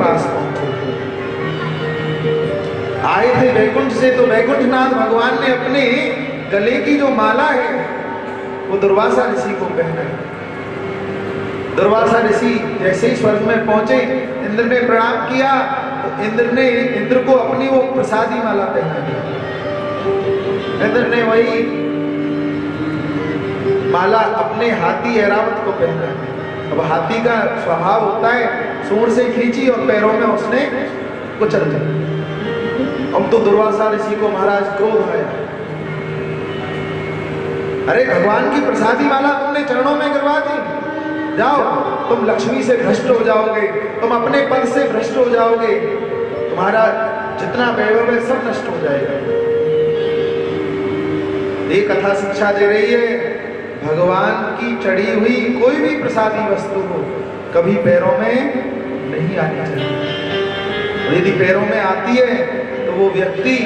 पास पहुंचे। आए थे वैकुंठ से, तो वैकुंठनाथ भगवान ने अपने गले की जो माला है वो दुर्वासा ऋषि को पहनाई। दुर्वासा ऋषि जैसे ही स्वर्ग में पहुंचे, इंद्र ने प्रणाम किया तो इंद्र को अपनी वो प्रसादी माला पहना दी। इंद्र ने वही माला अपने हाथी ऐरावत को पहना। अब हाथी का स्वभाव होता है, सूंड से खींची और पैरों में उसने कुचल दिया। अब तो दुर्वासा ऋषि को महाराज क्रोध आया, अरे भगवान की प्रसादी माला तुमने चरणों में गिरवा दी, जाओ तुम लक्ष्मी से भ्रष्ट हो जाओगे, तुम अपने पद से भ्रष्ट हो जाओगे, तुम्हारा जितना वैभव है सब नष्ट हो जाएगा। ये कथा शिक्षा दे रही है, भगवान की चढ़ी हुई कोई भी प्रसादी वस्तु हो कभी पैरों में नहीं आनी चाहिए। और यदि पैरों में आती है तो वो व्यक्ति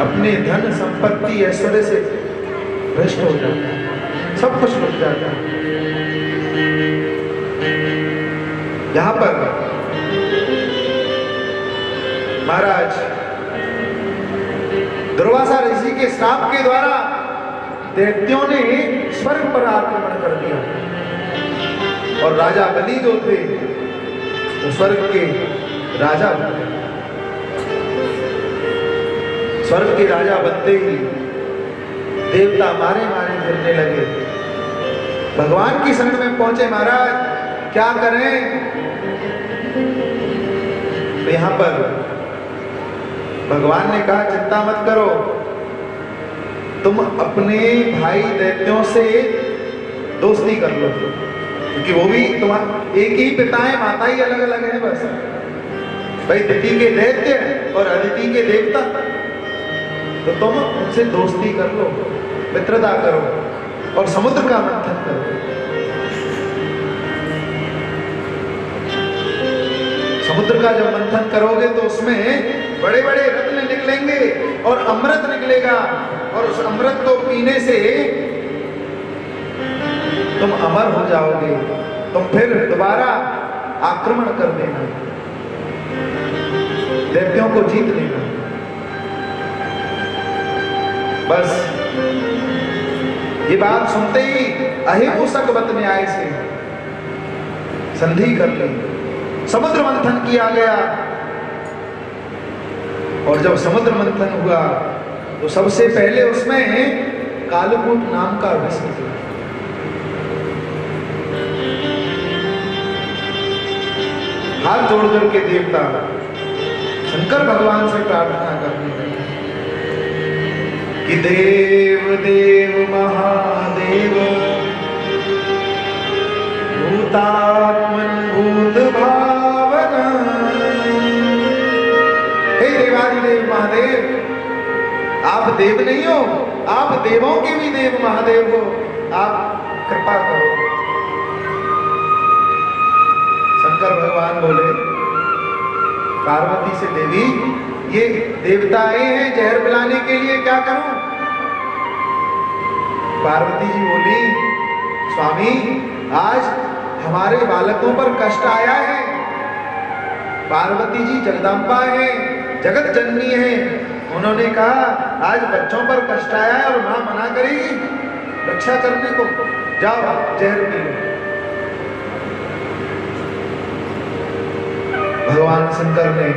अपने धन संपत्ति ऐश्वर्य से भ्रष्ट हो जाता है, सब कुछ लुट जाता है। यहां पर महाराज दुर्वासा ऋषि के श्राप के द्वारा दैत्यों ने स्वर्ग पर आक्रमण कर दिया और राजा बलि जो थे वो स्वर्ग के राजा बने। स्वर्ग के राजा बनते ही देवता मारे मारे फिरने लगे। भगवान की शरण में पहुंचे, महाराज क्या करें? तो यहां पर भगवान ने कहा चिंता मत करो, तुम अपने भाई दैत्यों से दोस्ती कर लो, क्योंकि वो भी तुम्हारे एक ही पिता है, माता ही अलग अलग है बस। भाई दिति के दैत्य और अदिति के देवता, तो तुम उनसे दोस्ती कर लो, मित्रता करो और समुद्र का मंथन करो। समुद्र का जब मंथन करोगे तो उसमें बड़े बड़े रत्न निकलेंगे और अमृत निकलेगा, और उस अमृत को पीने से तुम अमर हो जाओगे, तुम फिर दोबारा आक्रमण कर देना, दैत्यों को जीत लेना। बस ये बात सुनते ही अहिंसकवत न्याय से संधि कर ली, समुद्र मंथन किया गया। और जब समुद्र मंथन हुआ तो सबसे पहले उसमें कालकूट नाम का विष निकला। हाथ जोड़ करके देवता शंकर भगवान से प्रार्थना करने लगे कि देव देव महादेव भूतात्मन भूत भावना, हे देवादिदेव महादेव, आप देव नहीं हो, आप देवों के भी देव महादेव हो, आप कृपा करो। शंकर भगवान बोले पार्वती से, देवी ये देवता आए हैं जहर पिलाने के लिए, क्या करूं? पार्वती जी बोली, स्वामी आज हमारे बालकों पर कष्ट आया है। पार्वती जी जगदम्बा है, जगत जननी है, उन्होंने कहा आज बच्चों पर कष्ट आया है और मां मना करेगी रक्षा करने को, जाओ जहर पी लो। भगवान शंकर ने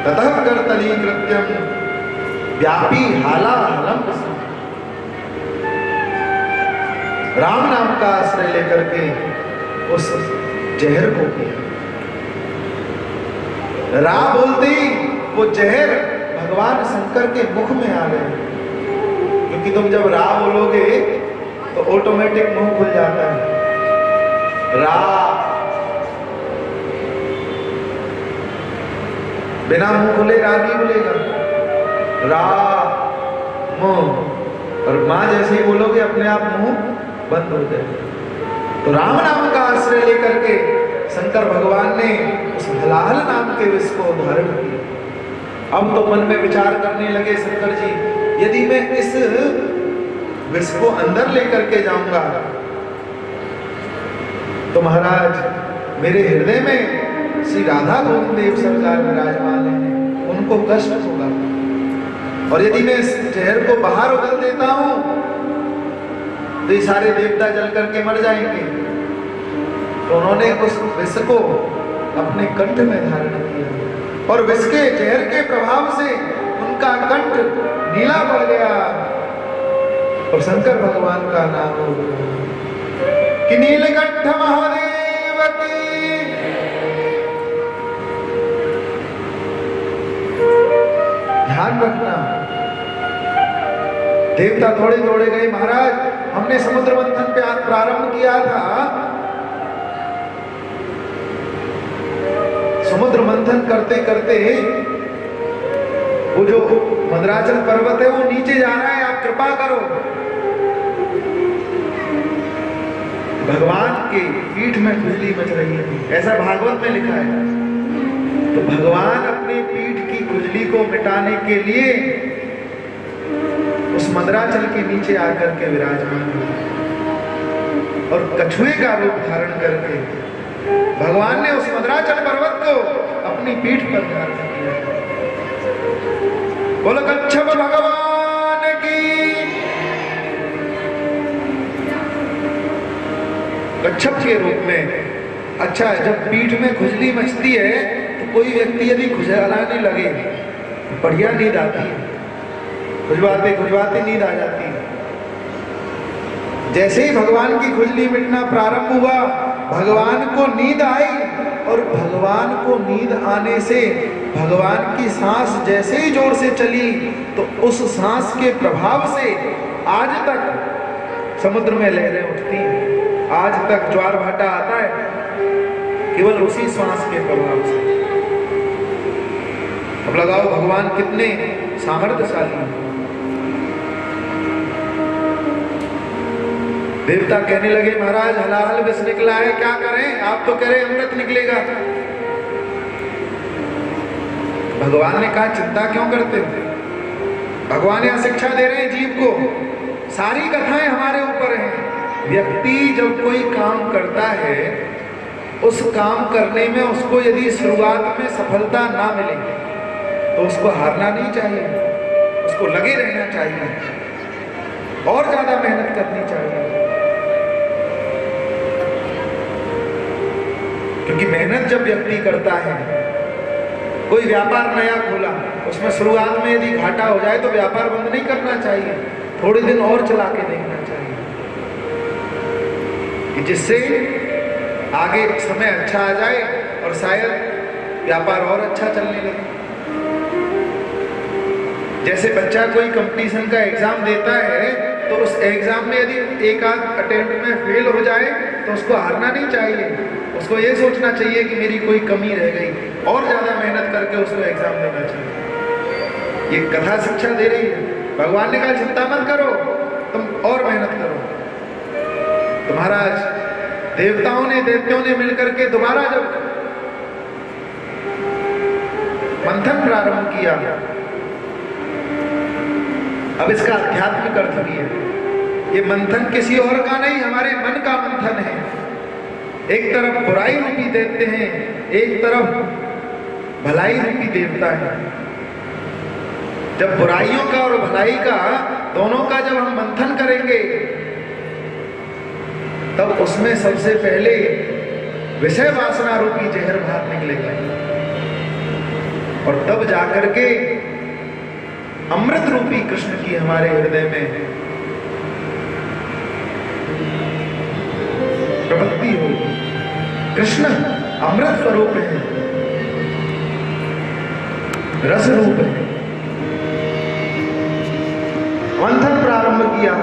ततः करतली कृत्यम व्यापी हालाहलम, राम नाम का आश्रय लेकर के उस जहर को पिया। रा बोलते ही वो जहर भगवान शंकर के मुख में आ गए, क्योंकि तुम जब रा बोलोगे तो ऑटोमेटिक मुंह खुल जाता है। रा बिना मुंह खुले रा नहीं बोलेगा, रा मुंह, और मां जैसे ही बोलोगे अपने आप मुंह बंद हो जाए। तो राम नाम का आश्रय लेकर के शंकर भगवान ने उस हलाहल नाम के विष को धारण किया। अब तो मन में विचार करने लगे शंकर जी, यदि मैं इस विष को अंदर लेकर के जाऊंगा तो महाराज मेरे हृदय में श्री राधा गोविंद देव सरकार विराजमान है, उनको कष्ट होगा। और यदि मैं इस जहर को बाहर उगल देता हूं तो ये सारे देवता जल करके मर जाएंगे। तो उन्होंने उस विष को अपने कंठ में धारण किया और विष के जहर के प्रभाव से उनका कंठ नीला पड़ गया और शंकर भगवान का नाम हो गया कि नीलकंठ महादेव की। ध्यान रखना, देवता दौड़े दौड़े गए, महाराज हमने समुद्र मंथन पे आज प्रारंभ किया था, समुद्र मंथन करते करते वो जो मंदराचल पर्वत है वो नीचे जा रहा है, आप कृपा करो। भगवान के पीठ में खुजली मच रही है, ऐसा भागवत में लिखा है। तो भगवान अपनी पीठ की खुजली को मिटाने के लिए उस मंदराचल के नीचे आकर के विराजमान हुए और कछुए का रूप धारण करके भगवान ने उस मंदराचल पर्वत को अपनी पीठ पर धारण किया। बोलो कच्छप भगवान की। कच्छप के रूप में। अच्छा, जब पीठ में खुजली मचती है तो कोई व्यक्ति यदि खुजलाने लगे, बढ़िया नींद आती है, खुजवाते खुजवाते नींद आ जाती है। जैसे ही भगवान की खुजली मिटना प्रारंभ हुआ, भगवान को नींद आई और भगवान को नींद आने से भगवान की सांस जैसे ही जोर से चली तो उस सांस के प्रभाव से आज तक समुद्र में लहरें उठती हैं, आज तक ज्वार भाटा आता है केवल उसी सांस के प्रभाव से। अब लगाओ भगवान कितने सामर्थ्यशाली हैं। देवता कहने लगे महाराज हलाहल विष निकला है, क्या करें? आप तो कह रहे अमृत निकलेगा। भगवान ने कहा चिंता क्यों करते हो? भगवान यहां शिक्षा दे रहे हैं जीव को, सारी कथाएं हमारे ऊपर हैं। व्यक्ति जब कोई काम करता है, उस काम करने में उसको यदि शुरुआत में सफलता ना मिले तो उसको हारना नहीं चाहिए, उसको लगे रहना चाहिए, और ज्यादा मेहनत करनी चाहिए। क्योंकि मेहनत जब व्यक्ति करता है, कोई व्यापार नया खोला, उसमें शुरुआत में यदि घाटा हो जाए तो व्यापार बंद नहीं करना चाहिए, थोड़े दिन और चला के देखना चाहिए कि जिससे आगे समय अच्छा आ जाए और शायद व्यापार और अच्छा चलने लगे। जैसे बच्चा कोई कंपटीशन का एग्जाम देता है तो उस एग्जाम में यदि एक आध अटेम्प्ट में फेल हो जाए तो उसको हारना नहीं चाहिए, उसको ये सोचना चाहिए कि मेरी कोई कमी रह गई, और ज्यादा मेहनत करके उसको एग्जाम देना चाहिए। ये कथा शिक्षा दे रही है। भगवान ने कहा चिंता मत करो, तुम और मेहनत करो। तो महाराज दैत्यों ने मिलकर के दोबारा जब मंथन प्रारंभ किया, अब इसका आध्यात्मिक अर्थ भी है। ये मंथन किसी और का नहीं, हमारे मन का मंथन है। एक तरफ बुराई रूपी दैत्य हैं, एक तरफ भलाई रूपी देवता है। जब बुराइयों का और भलाई का दोनों का जब हम मंथन करेंगे तब उसमें सबसे पहले विषय वासना रूपी जहर बाहर निकलेगा और तब जाकर के अमृत रूपी कृष्ण की हमारे हृदय में प्रवृत्ति होगी। कृष्ण अमृत स्वरूप है, रस रूप है। मंथन प्रारंभ किया,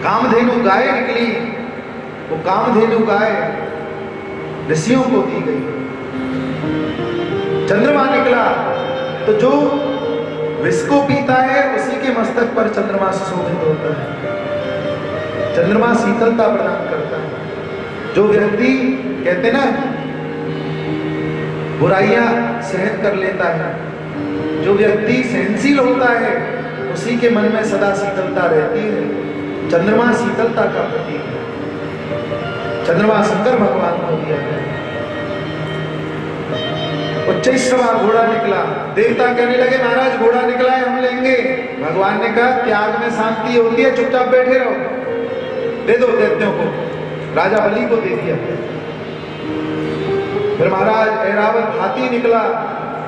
कामधेनु गाय निकली, वो कामधेनु गाय ऋषियों को दी गई। चंद्रमा निकला तो जो विष को पीता है उसी के मस्तक पर चंद्रमा सुशोभित होता है। चंद्रमा शीतलता प्रदान करता है। जो व्यक्ति कहते ना बुराइयां सहन कर लेता है, जो व्यक्ति सहनशील होता है उसी के मन में सदा शीतलता रहती है। चंद्रमा शीतलता का प्रतीक है। चंद्रमा शंकर भगवान को दिया है। उच्चैःश्रवा घोड़ा निकला। देवता कहने लगे महाराज घोड़ा निकला है, हम लेंगे। भगवान ने कहा त्याग में शांति होती है, चुपचाप बैठे रहो, दे दो दैत्यों को। राजा बलि को दे दिया। फिर महाराज ऐरावत हाथी निकला,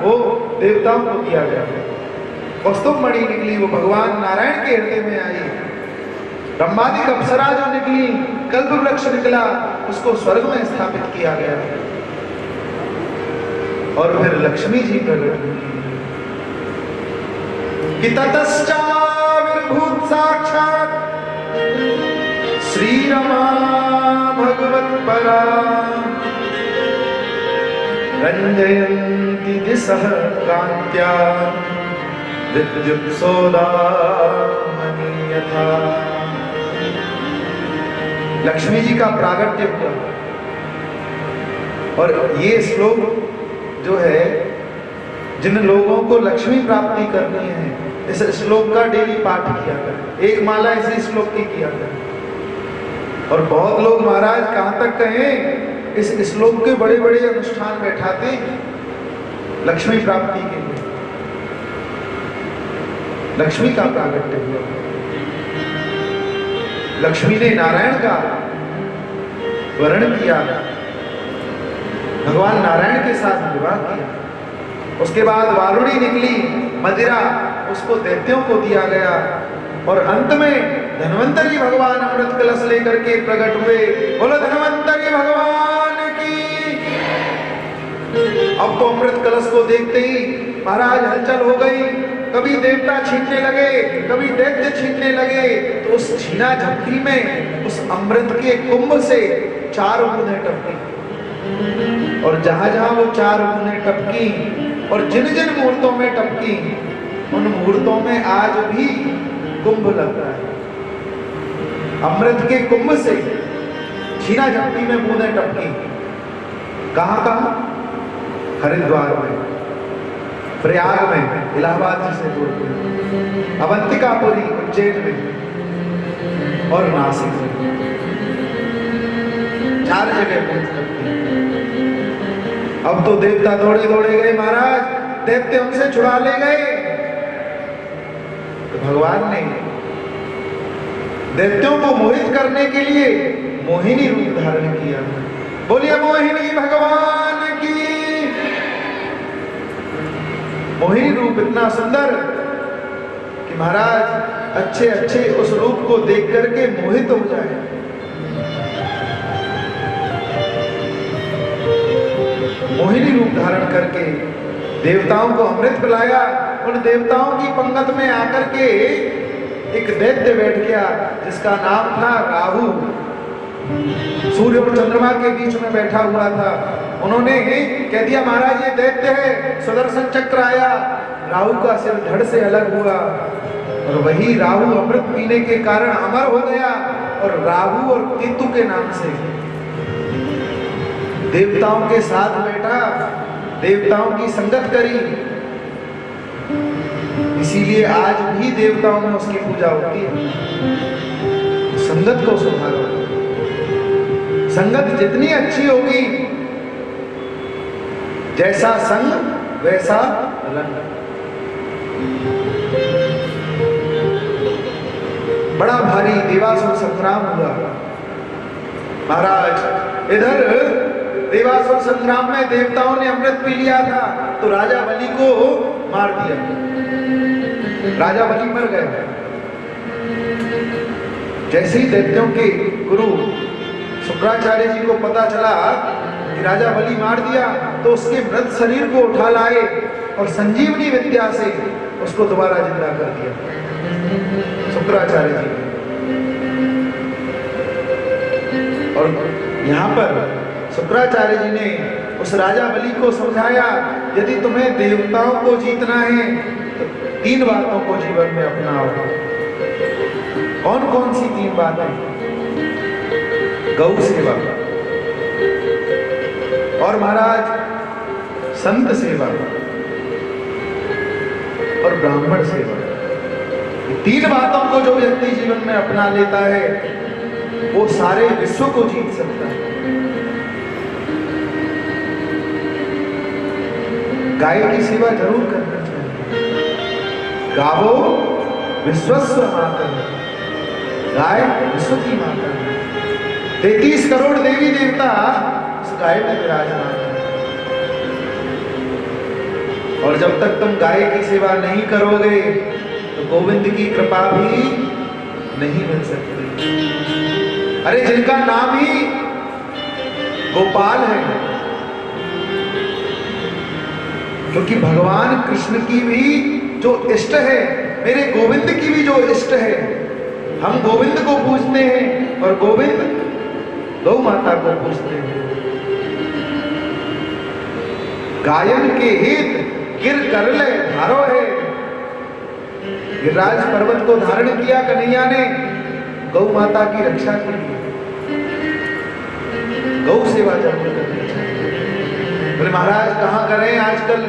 वो देवताओं को दिया गया। कौस्तुभ मणि निकली, वो भगवान नारायण के हृदय में आई। ब्रह्मादिक अप्सरा जो निकली, कल्प वृक्ष निकला, उसको स्वर्ग में स्थापित किया गया। और फिर लक्ष्मी जी प्रकट हुई कि ततश्चाविर्भूत साक्षात् श्री रमा भगवत परा रंजयन्ति दिशः कान्त्या विद्युत सोदामणि यथा। लक्ष्मी जी का प्रागट्य हुआ। और ये श्लोक जो है, जिन लोगों को लक्ष्मी प्राप्ति करनी है, इस श्लोक का डेली पाठ किया कर, एक माला इसी श्लोक की किया कर। और बहुत लोग महाराज कहां तक कहें, इस श्लोक के बड़े बड़े अनुष्ठान बैठाते लक्ष्मी प्राप्ति के लिए। लक्ष्मी का प्रागट्य हुआ। लक्ष्मी ने नारायण का वर्ण किया, भगवान नारायण के साथ विवाह किया। उसके बाद वारुणी निकली, मदिरा, उसको दैत्यों को दिया गया। और अंत में धन्वंतरी भगवान अमृत कलश लेकर के प्रकट हुए। बोलो धन्वंतरी भगवान की। अब तो अमृत कलश को देखते ही महाराज हलचल हो गई। कभी देवता छीनने लगे, कभी दैत्य छीनने लगे। तो उस छीना झपटी में उस अमृत के कुंभ से 4 बूंदें टपकी। और जहां जहां वो 4 बूंदें टपकी और जिन जिन मुहूर्तों में टपकी, उन मुहूर्तों में आज भी कुंभ लग रहा है। अमृत के कुंभ से छीना झपटी में बूंदें टपकी। कहां कहां? हरिद्वार में, प्रयाग में, इलाहाबाद से दूर में, अवंतिकापुरी उज्जैन में और नासिक में। 4 जगह बूंद टपकी। अब तो देवता दौड़े दौड़े गए महाराज, दैत्य हमसे छुड़ा ले गए। तो भगवान ने दैत्यों को मोहित करने के लिए मोहिनी रूप धारण किया। बोलिए मोहिनी भगवान की। मोहिनी रूप इतना सुंदर कि महाराज अच्छे अच्छे उस रूप को देख करके मोहित हो जाए। मोहिनी रूप धारण करके देवताओं को अमृत पिलाया। उन देवताओं की पंगत में आकर के एक दैत्य बैठ गया जिसका नाम था राहु। सूर्य और चंद्रमा के बीच में बैठा हुआ था। उन्होंने कह दिया महाराज ये दैत्य है। सुदर्शन चक्र आया, राहु का सिर धड़ से अलग हुआ और वही राहु अमृत पीने के कारण अमर हो गया और राहु और केतु के नाम से देवताओं के साथ बैठा, देवताओं की संगत करी। इसीलिए आज भी देवताओं में उसकी पूजा होती है। संगत को सुधारो। संगत जितनी अच्छी होगी, जैसा संग वैसा रंग। बड़ा भारी देवासुर संग्राम हुआ महाराज। इधर देवासुर संग्राम में देवताओं ने अमृत पी लिया था तो राजा बलि को मार दिया। राजा बलि मर गए। जैसे ही दैत्यों के गुरु शुक्राचार्य जी को पता चला कि राजा बलि मार दिया तो उसके मृत शरीर को उठा लाए और संजीवनी विद्या से उसको दोबारा जिंदा कर दिया शुक्राचार्य जी। और यहाँ पर शुक्राचार्य जी ने उस राजा बलि को समझाया, यदि तुम्हें देवताओं को जीतना है तो 3 बातों को जीवन में अपनाओ। कौन कौन सी 3 बातें? गौ सेवा और महाराज संत सेवा और ब्राह्मण सेवा। 3 बातों को जो व्यक्ति जीवन में अपना लेता है वो सारे विश्व को जीत सकता है। गाय की सेवा जरूर करनी चाहिए। गावो विश्वस्व माता, गाय विश्व की माता है। 33 करोड़ देवी देवता उस गाय में विराजमान है। और जब तक तुम गाय की सेवा नहीं करोगे तो गोविंद की कृपा भी नहीं मिल सकती। अरे जिनका नाम ही गोपाल है, क्योंकि भगवान कृष्ण की भी जो इष्ट है, मेरे गोविंद की भी जो इष्ट है, हम गोविंद को पूजते हैं और गोविंद गौ माता को पूजते हैं। गायन के हित गिर कर ले धारो है। गिरिराज पर्वत को धारण किया कन्हैया ने गौ माता की रक्षा के लिए। गौ सेवा जरूर करनी चाहिए। बोले महाराज कहां करें, आजकल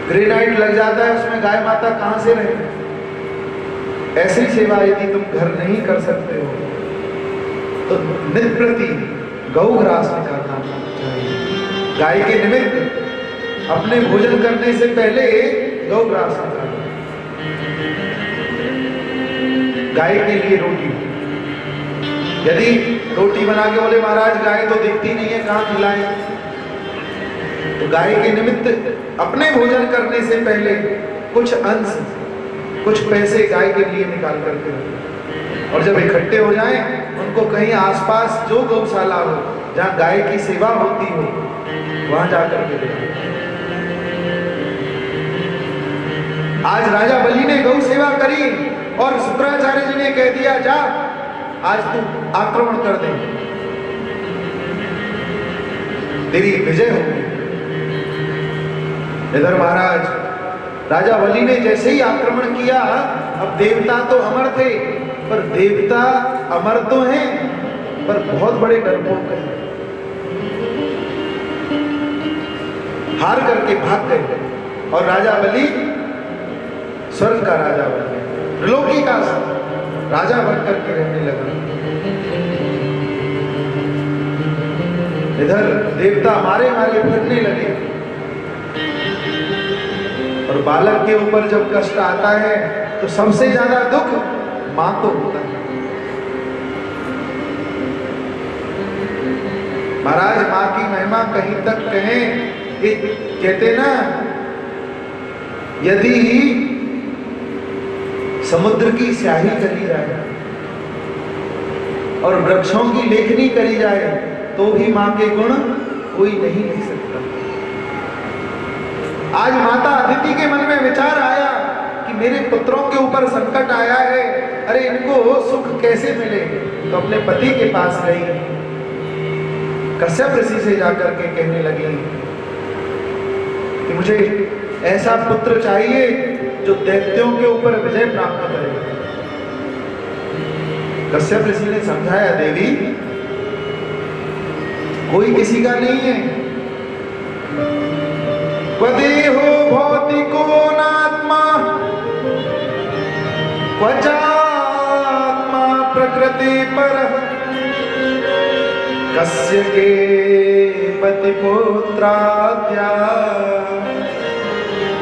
ग्रेनाइट लग जाता है, उसमें गाय माता कहां से रहे। ऐसी सेवा यदि तुम घर नहीं कर सकते हो तो नित्य प्रति गौ ग्रास निकालना चाहिए। गाय के निमित्त अपने भोजन करने से पहले गौ ग्रास निकालो। गाय के लिए रोटी, यदि रोटी बना के बोले महाराज गाय तो दिखती नहीं है, कहां खिलाएं, तो गाय के निमित्त अपने भोजन करने से पहले कुछ अंश, कुछ पैसे गाय के लिए निकाल करके रखें। और जब इकट्ठे हो जाएं, उनको कहीं आसपास जो गौशाला हो, जहां गाय की सेवा होती हो, वहां जाकर के दें। आज राजा बलि ने गौ सेवा करी और शुक्राचार्य जी ने कह दिया जा आज तू आक्रमण कर दे, तेरी विजय होगी। इधर महाराज राजा बलि ने जैसे ही आक्रमण किया, अब देवता तो अमर थे, पर देवता अमर तो हैं पर बहुत बड़े डरपोक हैं, हार करके भाग गए। और राजा बलि स्वर्ग का राजा बन गया, त्रिलोकी का राजा बनकर के रहने लगा। इधर देवता मारे मारे फिरने लगे। और बालक के ऊपर जब कष्ट आता है तो सबसे ज्यादा दुख मां को होता है। महाराज मां की महिमा कहीं तक कहें, कहते ना, यदि समुद्र की स्याही करी जाए और वृक्षों की लेखनी करी जाए तो भी मां के गुण कोई नहीं लिख सकता। आज माता अदिति के मन में विचार आया कि मेरे पुत्रों के ऊपर संकट आया है, अरे इनको सुख कैसे मिले, तो अपने पति के पास गई, कश्यप ऋषि से जाकर के कहने लगी कि मुझे ऐसा पुत्र चाहिए जो दैत्यों के ऊपर विजय प्राप्त करे। कश्यप ऋषि ने समझाया, देवी कोई किसी का नहीं है, क्वदेहो भौतिको नात्मा क्वचात्मा प्रकृति पर कस्य के पति पुत्राद्या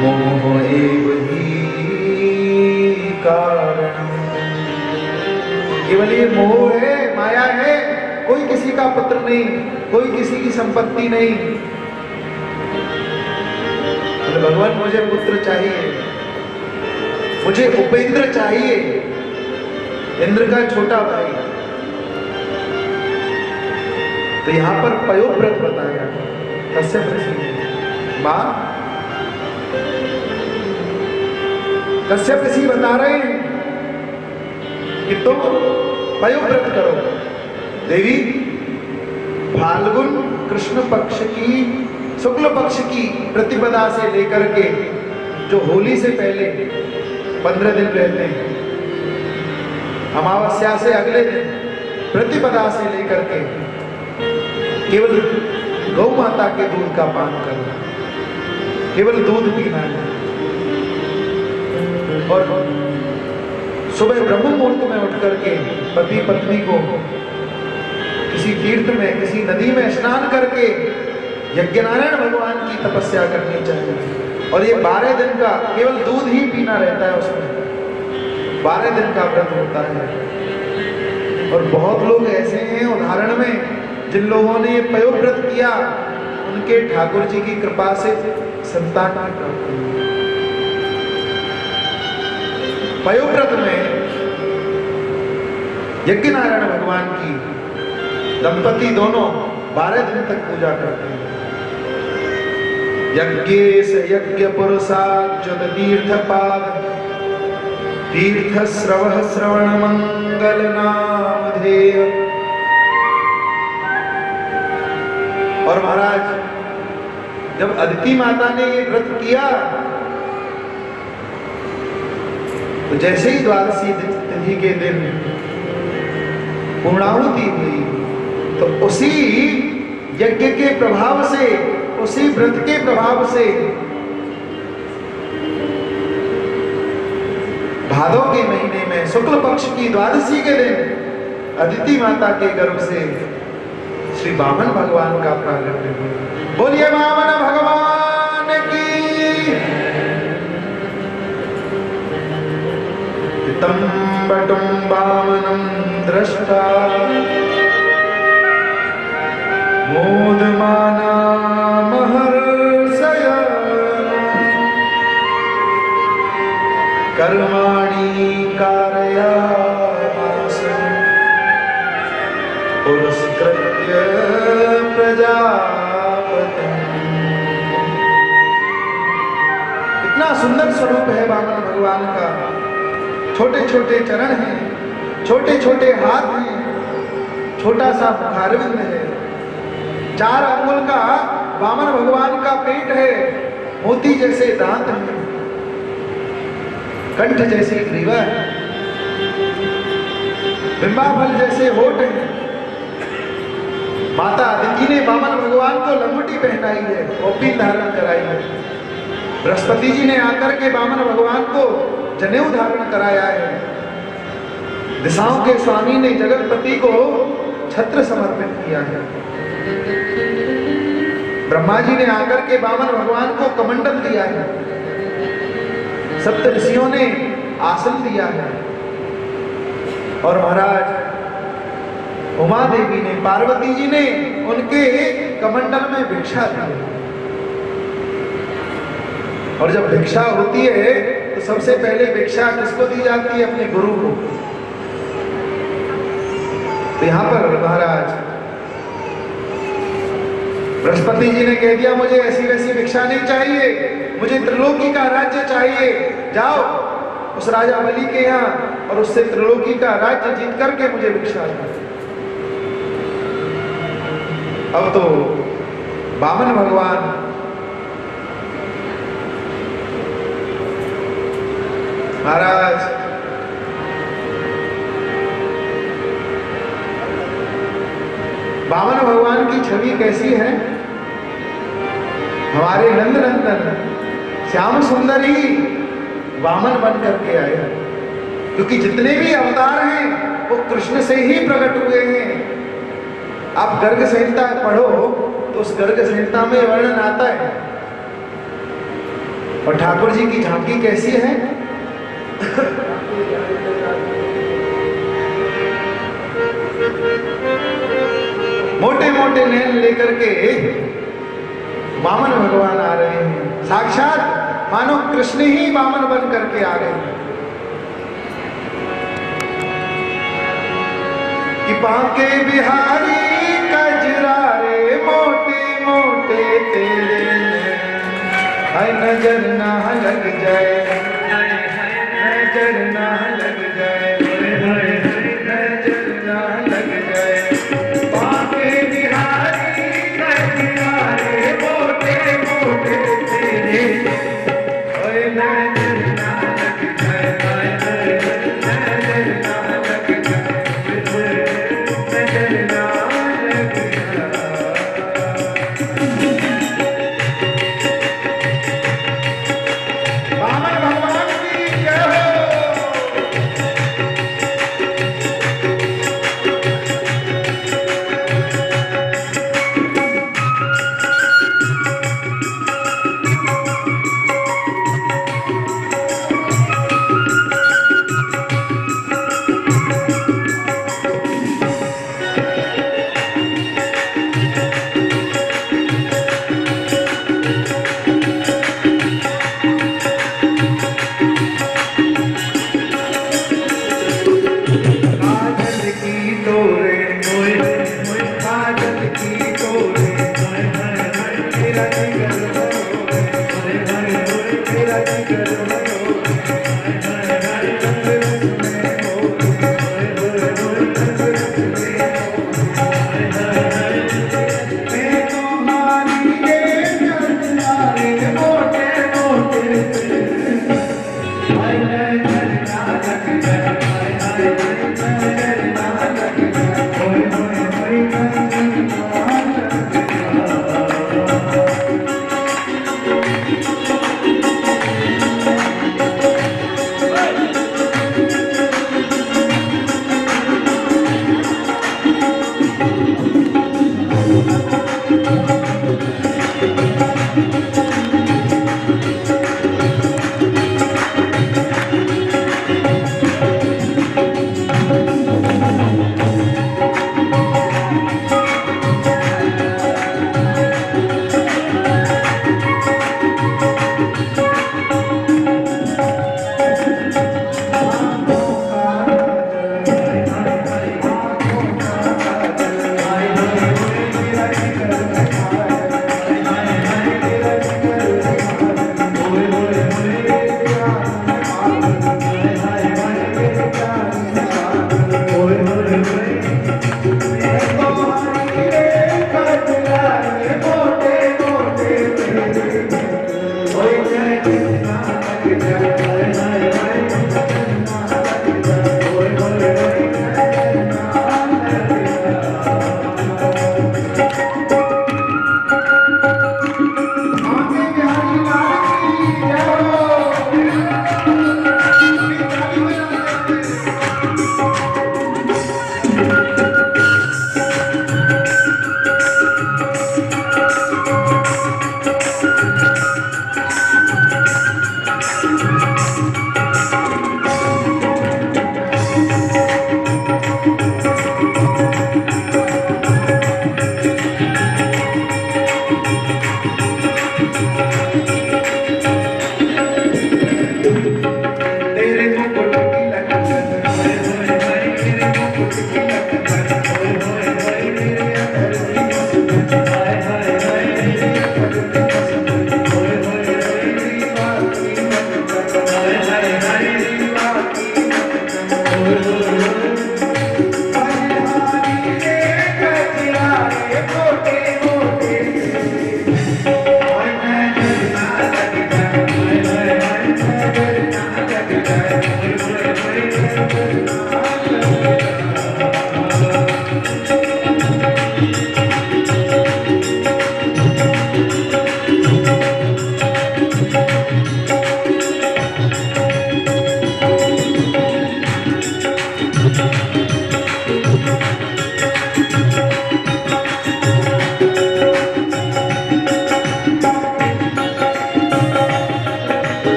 मोह एव ही कारण। केवल ये मोह है, माया है, कोई किसी का पुत्र नहीं, कोई किसी की संपत्ति नहीं। भगवान मुझे पुत्र चाहिए, मुझे उपेंद्र चाहिए, इंद्र का छोटा भाई। तो यहां पर पयोव्रत बताया कश्यप ऋषि ने। मां, कश्यप ऋषि बता रहे हैं कि तुम पयोव्रत करो। देवी, फाल्गुन कृष्ण पक्ष की, शुक्ल पक्ष की प्रतिपदा से लेकर के जो होली से पहले 15 दिन रहते हैं, अमावस्या से अगले दिन प्रतिपदा से लेकर के केवल गौ माता के दूध का पान करना, केवल दूध पीना है। और सुबह ब्रह्म मुहूर्त में उठ करके पति पत्नी को किसी तीर्थ में, किसी नदी में स्नान करके यज्ञनारायण भगवान की तपस्या करनी चाहिए। और ये 12 दिन का केवल दूध ही पीना रहता है उसमें, 12 दिन का व्रत होता है। और बहुत लोग ऐसे हैं उदाहरण में, जिन लोगों ने ये पयोव्रत किया उनके ठाकुर जी की कृपा से संतान की प्राप्ति हुई। पयोव्रत में यज्ञनारायण भगवान की दंपति दोनों 12 दिन तक पूजा करते हैं। यज्ञेश यज्ञ पुरुषाच्युत तीर्थपाद तीर्थ श्रवण मंगल नामधेय। और महाराज जब अदिति माता ने ये व्रत किया तो जैसे ही द्वादशी तिथि के दिन पूर्णाहुति हुई तो उसी यज्ञ के प्रभाव से, उसी व्रत के प्रभाव से भादव के महीने में शुक्ल पक्ष की द्वादशी के दिन अदिति माता के गर्भ से श्री वामन भगवान का प्रागट्य हुआ। बोलिए वामन भगवान की। तम बटुम वामनम दृष्टा मोदमाना महर्षय कर्माणि कारयामास पुरस्कृत्य प्रजापति। इतना सुंदर स्वरूप है वामन भगवान का। छोटे छोटे चरण हैं, छोटे छोटे हाथ हैं, छोटा सा मुखारविंद है, 4 अंगुल का वामन भगवान का पेट है, मोती जैसे दांत हैं, कंठ जैसी ग्रीवा है, बिंबाफल जैसे होठ हैं। माता अदिति ने वामन भगवान को लंगोटी पहनाई है, कौपी धारण कराई है। बृहस्पति जी ने आकर के वामन भगवान को जनेऊ धारण कराया है। दिशाओं के स्वामी ने जगतपति को छत्र समर्पित किया है। ब्रह्मा जी ने आकर के वामन भगवान को कमंडल दिया है। सप्त ऋषियों ने आसन दिया है। और महाराज उमा देवी ने, पार्वती जी ने उनके कमंडल में भिक्षा दी। और जब भिक्षा होती है तो सबसे पहले भिक्षा किसको दी जाती है? अपने गुरु को। तो यहां पर महाराज बृहस्पति जी ने कह दिया मुझे ऐसी वैसी भिक्षा नहीं चाहिए, मुझे त्रिलोकी का राज्य चाहिए। जाओ उस राजा बलि के यहाँ और उससे त्रिलोकी का राज्य जीत करके मुझे भिक्षा दो। अब तो वामन भगवान महाराज वामन भगवान की छवि कैसी है? हमारे नंद नंदन श्याम सुंदर ही वामन बन करके आए, क्योंकि जितने भी अवतार हैं वो कृष्ण से ही प्रकट हुए हैं। आप गर्ग संहिता पढ़ो तो उस गर्ग संहिता में वर्णन आता है। और ठाकुर जी की झांकी कैसी है? मोटे मोटे नैन लेकर के वामन भगवान आ रहे हैं। साक्षात मानो कृष्ण ही वामन बन करके आ रहे हैं। कि बांके बिहारी कजरारे मोटे मोटे तेरे हाय नजर ना लग जाए, नजर ना लग जाए, नजर ना लग जाए। बांके बिहारी कजरारे मोटे मोटे तेरे हाय नजर ना लग जाए, नजर ना लग जाए, नजर ना लग जाए। वामन भगवान की जय हो।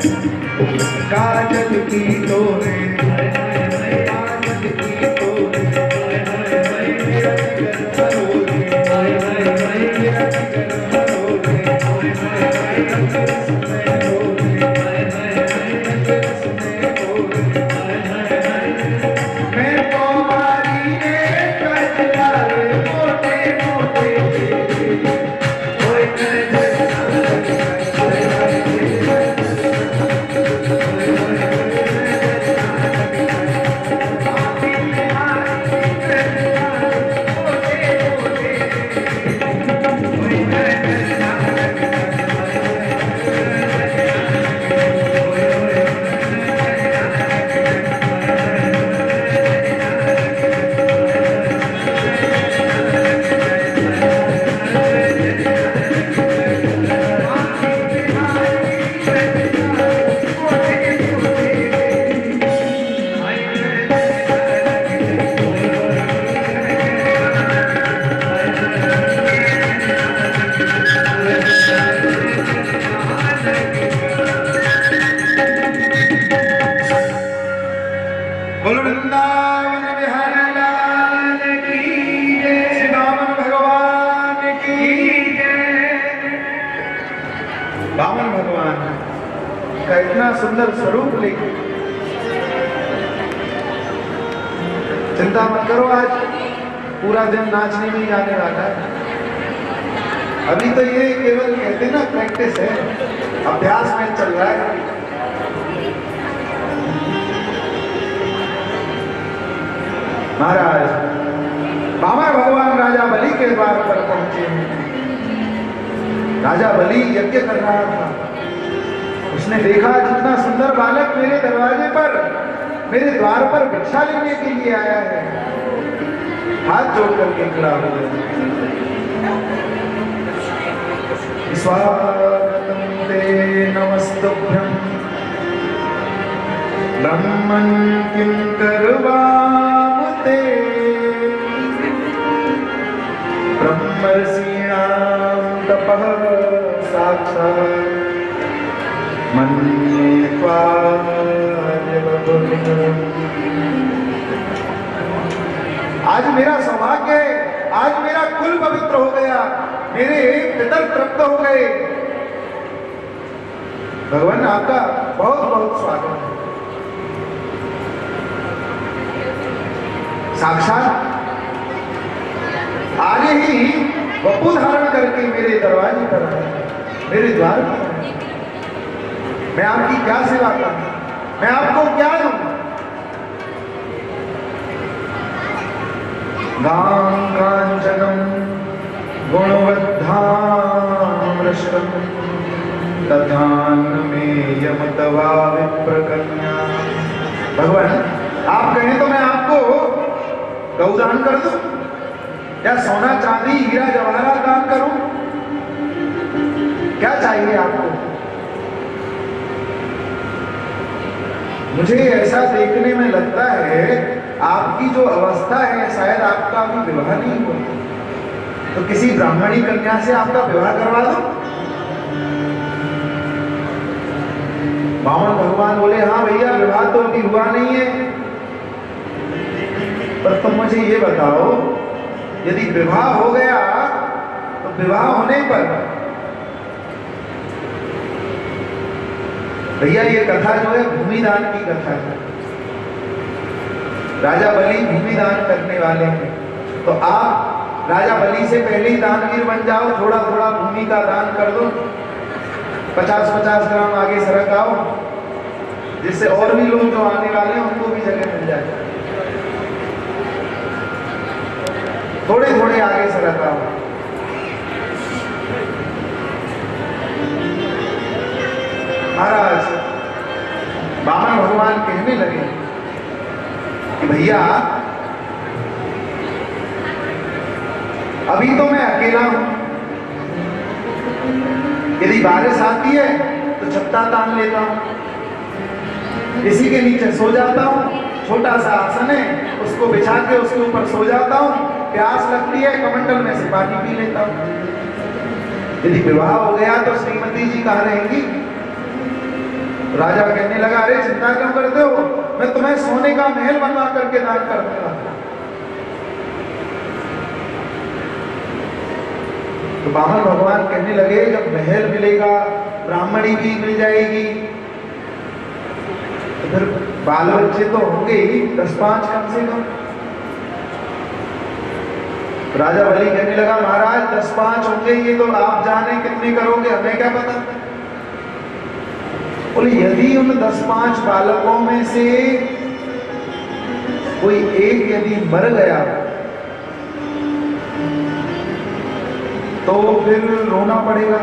काजल की डोरे काजल की डोरे मेरा जिगर मरोड़े मेरा जिगर मरोड़े रंग में डोरे मैं तुम्हारी कजलारे मोटे मोटे वामन भगवान का इतना सुंदर स्वरूप लेके चिंता मत करो, आज पूरा दिन नाचने में ही जाने वाला है। अभी तो ये केवल कहते ना प्रैक्टिस है, अभ्यास में चल रहा है। महाराज वामन भगवान राजा बलि के द्वार पर पहुंचे। राजा बलि यज्ञ कर रहा था। उसने देखा जितना सुंदर बालक मेरे दरवाजे पर, मेरे द्वार पर भिक्षा लेने के लिए आया है। हाथ जोड़ करके खड़ा हो गया। स्वागतम ते नमस्तुभ्यं ब्रह्मन् किं करवाम ते ब्रह्मर्षीणां तपः साक्षात् मन्ये त्वां। आज मेरा सौभाग्य है, आज मेरा कुल पवित्र हो गया, मेरे पितर तृप्त हो गए। भगवान आपका बहुत बहुत स्वागत है। साक्षात आगे ही वपु धारण करके मेरे दरवाजे पर आए, मेरे द्वार पर आए। मैं आपकी क्या सेवा करूं, मैं आपको क्या दूं? गां कांचनं गुणवद्धामृष्टं दधान्नमेयं तवा विप्रकन्या। भगवान आप कहें तो मैं आपको गौदान कर दूं, या सोना चांदी हीरा जवाहरात दान करूं? क्या चाहिए आपको? मुझे ऐसा देखने में लगता है आपकी जो अवस्था है, शायद आपका अभी विवाह नहीं हुआ, तो किसी ब्राह्मणी कन्या से आपका विवाह करवा दो। वामन भगवान बोले हाँ भैया, विवाह तो अभी हुआ नहीं है, पर तुम मुझे ये बताओ, यदि विवाह हो गया तो विवाह होने पर भैया ये कथा जो है भूमिदान की कथा है। राजा बलि भूमिदान करने वाले हैं, तो आप राजा बलि से पहले ही दानवीर बन जाओ, थोड़ा थोड़ा भूमि का दान कर दो, 50-50 ग्राम आगे सरक आओ, जिससे और भी लोग जो आने वाले हैं उनको भी जगह मिल जाए। थोड़े थोड़े आगे सरक आओ। महाराज वामन भगवान कहने लगे कि भैया अभी तो मैं अकेला हूं, यदि बारिश आती है तो छत्ता तान लेता हूं, इसी के नीचे सो जाता हूं, छोटा सा आसन है उसको बिछा के उसके ऊपर सो जाता हूं, प्यास लगती है कमंडल में से पानी पी लेता हूं। यदि विवाह हो गया तो श्रीमती जी कहाँ रहेंगी? राजा कहने लगा, अरे चिंता क्यों करते हो, मैं तुम्हें सोने का महल बनवा करके दान कर दूंगा। तो वामन भगवान कहने लगे, जब महल मिलेगा, ब्राह्मणी भी मिल जाएगी, तो फिर बाल बच्चे तो होंगे ही 10-5 कम से कम। राजा बलि कहने लगा, महाराज 10-5 होंगे ये तो आप जाने कितने करोगे, हमें क्या पता। बोले, यदि उन 10-5 बालकों में से कोई एक यदि मर गया तो फिर रोना पड़ेगा।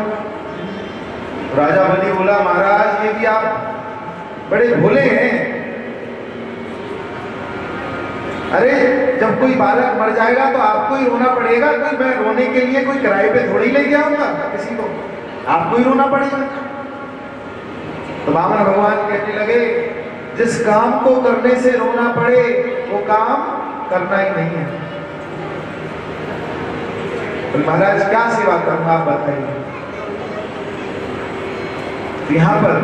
राजा बलि बोला, महाराज ये भी आप बड़े भोले हैं। अरे जब कोई बालक मर जाएगा तो आपको ही रोना पड़ेगा, कोई मैं रोने के लिए कोई किराए पे थोड़ी लेके आऊंगा किसी को, आपको ही रोना पड़ेगा। तो वामन भगवान कहने लगे, जिस काम को करने से रोना पड़े वो काम करना ही नहीं है। तो महाराज क्या सेवा करूंगा आप बताइए। तो यहां पर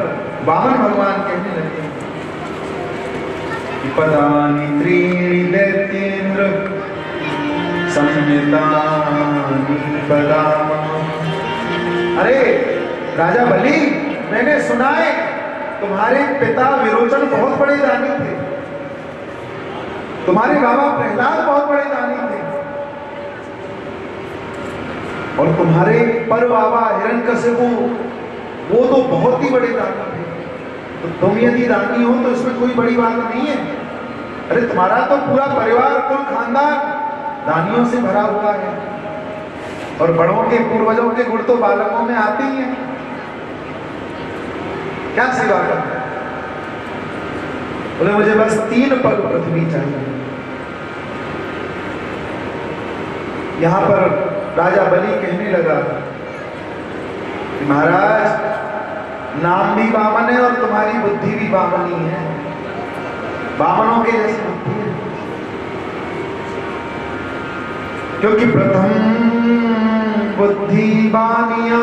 वामन भगवान कहने लगे, पदानि त्रीणि दैत्येन्द्र संहितानि पदानि। अरे राजा बलि, मैंने सुना है तुम्हारे पिता विरोचन बहुत बड़े दानी थे, तुम्हारे बाबा प्रहलाद बहुत बड़े दानी थे, और तुम्हारे पर बाबा हिरण्यकशिपु वो तो बहुत ही बड़े दानी थे। तो तुम यदि दानी हो तो इसमें कोई बड़ी बात नहीं है। अरे तुम्हारा तो पूरा परिवार, कुल खानदान दानियों से भरा हुआ है, और बड़ों के पूर्वजों के गुण तो बालकों में आते ही हैं। क्या सेवा करना है? बोले, मुझे बस 3 पग पृथ्वी चाहिए। यहां पर राजा बलि कहने लगा, महाराज नाम भी वामन है और तुम्हारी बुद्धि भी वामनी है, वामनों के जैसी बुद्धि है। क्योंकि प्रथम बुद्धि बानिया,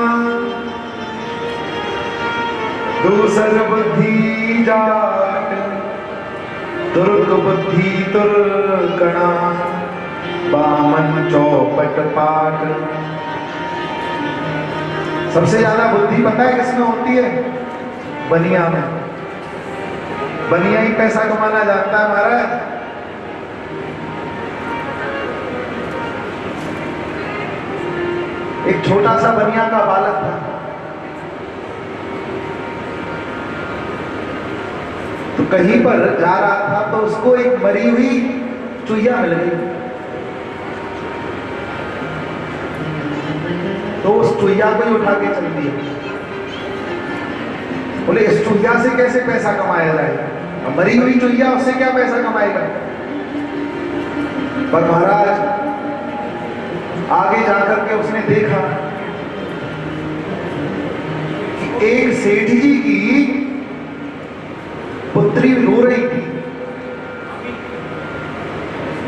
दूसर बुद्धि जाट, तुर्क बुद्धि तुर्कणा, वामन चौपट पाट। सबसे ज्यादा बुद्धि पता है किसमें होती है? बनिया में। बनिया ही पैसा कमाना जानता है महाराज। एक छोटा सा बनिया का बालक था, तो कहीं पर जा रहा था तो उसको एक मरी हुई चुहिया मिल गई। तो उस चुहिया को ही उठा के चल दिया। बोले, इस चुहिया से कैसे पैसा कमाया जाए, मरी हुई चुहिया, उससे क्या पैसा कमाएगा। पर महाराज आगे जाकर के उसने देखा कि एक सेठ जी की पुत्री रो रही थी।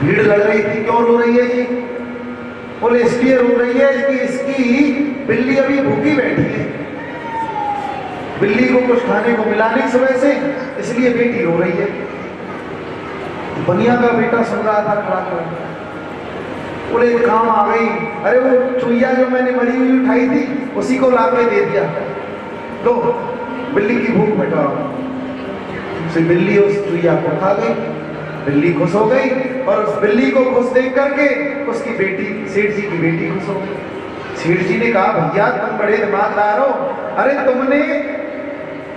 भीड़ लग रही थी, क्यों रो रही है जी? बोले, इसलिए रो रही है कि इसकी बिल्ली अभी भूखी बैठी है, बिल्ली को कुछ खाने को मिला नहीं सुबह से, इसलिए बेटी रो रही है। बनिया का बेटा सुन रहा था खड़ा कर। बोले, काम आ गई। अरे वो चुहिया जो मैंने मरी हुई उठाई थी उसी को ला के दे दिया, लो बिल्ली की भूख मिटाओ। बिल्ली उस चुहिया को खा गई। बिल्ली खुश हो गई, और उस बिल्ली को खुश देख करके उसकी बेटी, सेठ जी की बेटी खुश हो गई। सेठ जी ने कहा, भैया तुम बड़े दिमागदार हो, अरे तुमने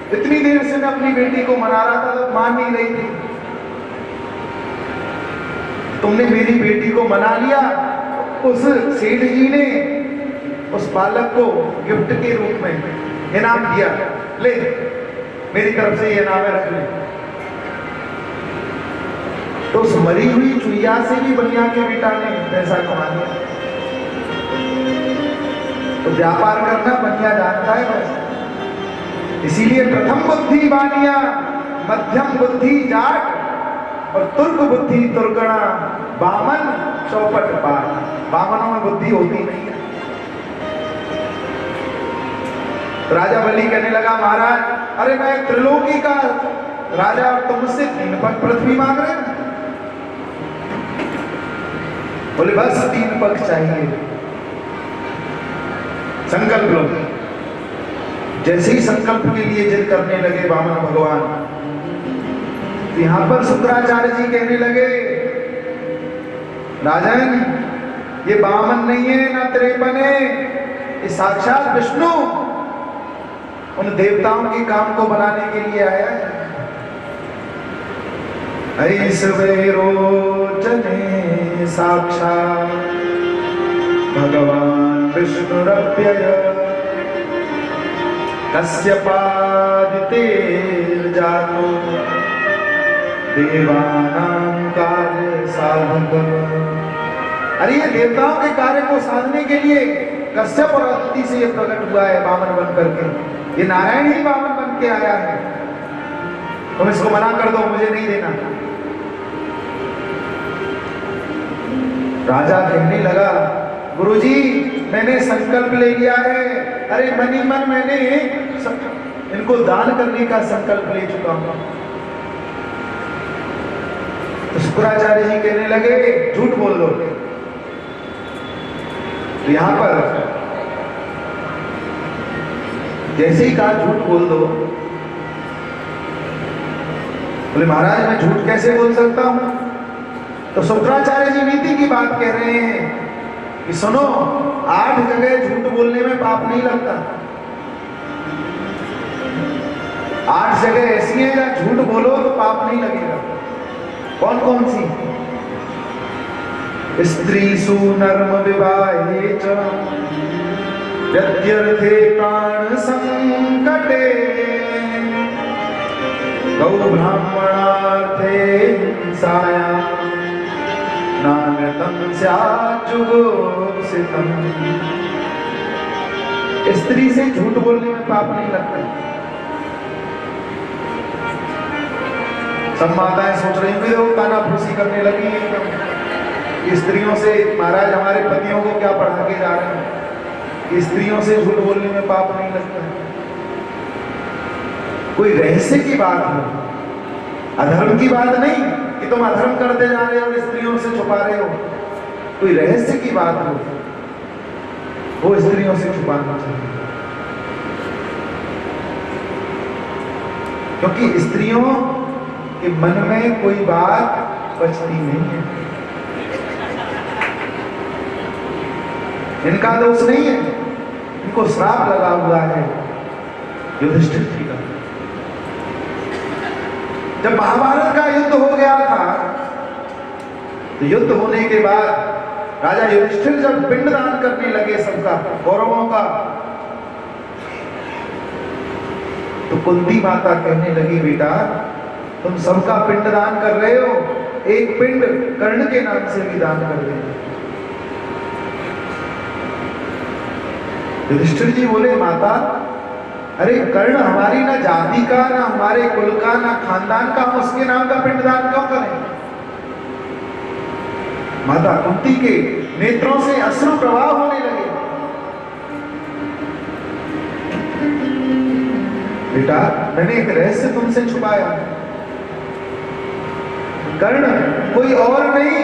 इतनी देर से मैं अपनी बेटी को मना रहा था तो मान नहीं रही थी, तुमने मेरी बेटी को मना लिया। उस सेठ जी ने उस बालक को गिफ्ट के रूप में इनाम दिया, ले मेरी तरफ से ये इनाम है, रख ले। तो उस मरी हुई चुहिया से भी बनिया के बेटा ने पैसा कमा लिया। तो व्यापार करना बनिया जानता है बस। इसीलिए प्रथम बुद्धि बानिया, मध्यम बुद्धि जाट, और तुर्क बुद्धि तुर्कणा, वामन चौपट पाट। वामनों में बुद्धि होती नहीं है। राजा बलि कहने लगा, महाराज अरे मैं त्रिलोकी का राजा और तुम मुझसे 3 पग पृथ्वी मांग रहे हो। बोले बस 3 पग चाहिए, संकल्प लो। जैसे ही संकल्प के लिए जिद करने लगे वामन भगवान, तो यहां पर शुक्राचार्य जी कहने लगे, राजन ये वामन नहीं है ना त्रेपन है, ये साक्षात विष्णु उन देवताओं के काम को बनाने के लिए आया है। ऐसवे रोचने साक्षात भगवान विष्णुरप्यय कश्यपादिते जातो देवानां कार्य साधक। अरे ये देवताओं के कार्य को साधने के लिए कश्यप और अदिति से ये प्रकट हुआ है वामन बन करके। ये नारायण ही वामन बन के आया है, तुम इसको मना कर दो, मुझे नहीं देना। राजा कहने लगा, गुरुजी मैंने संकल्प ले लिया है, अरे मन ही मन मैंने इनको दान करने का संकल्प ले चुका हूं। तो शुक्राचार्य जी कहने लगे झूठ बोल दो। तो यहां पर जैसे ही कहा झूठ बोल दो, बोले महाराज मैं झूठ कैसे बोल सकता हूं। तो शुक्राचार्य जी नीति की बात कह रहे हैं कि सुनो, 8 जगह झूठ बोलने में पाप नहीं लगता। 8 जगह ऐसी है जहां झूठ बोलो तो पाप नहीं लगेगा। कौन कौन सी? स्त्रीसु नर्म विवाहे च यद्यर्थे प्राण संकटे गौ ब्राह्मणार्थे हिंसायां नान्यतम स्यात् जुगोप्सितम्। स्त्री से झूठ बोलने में पाप नहीं लगता। सब माताएं सोच रही होंगी वो कानाफूसी करने लगी हैं, स्त्रियों से महाराज हमारे पतियों को क्या पढ़ा के जा रहे हैं, स्त्रियों से झूठ बोलने में पाप नहीं लगता। कोई रहस्य की बात हो, अधर्म की बात नहीं कि तुम अधर्म करते जा रहे हो और स्त्रियों से छुपा रहे हो। कोई रहस्य की बात हो, वो स्त्रियों से छुपाना चाहिए, क्योंकि स्त्रियों के मन में कोई बात बचती नहीं है। इनका दोष नहीं है, इनको श्राप लगा हुआ है युधिष्ठिर जी का। जब महाभारत का युद्ध हो गया था, तो युद्ध होने के बाद राजा युधिष्ठिर जब पिंडदान करने लगे सबका, कौरवों का, तो कुंती माता कहने लगी, बेटा तुम सबका पिंडदान कर रहे हो, एक पिंड कर्ण के नाम से भी दान कर दे। युधिष्ठिर जी बोले, माता अरे कर्ण हमारी ना जाति का, ना हमारे कुल का, ना खानदान का, हम उसके नाम का पिंडदान क्यों करें। माता कुंती के नेत्रों से अश्रु प्रवाह होने लगे। बेटा मैंने एक रहस्य तुमसे छुपाया, कर्ण कोई और नहीं,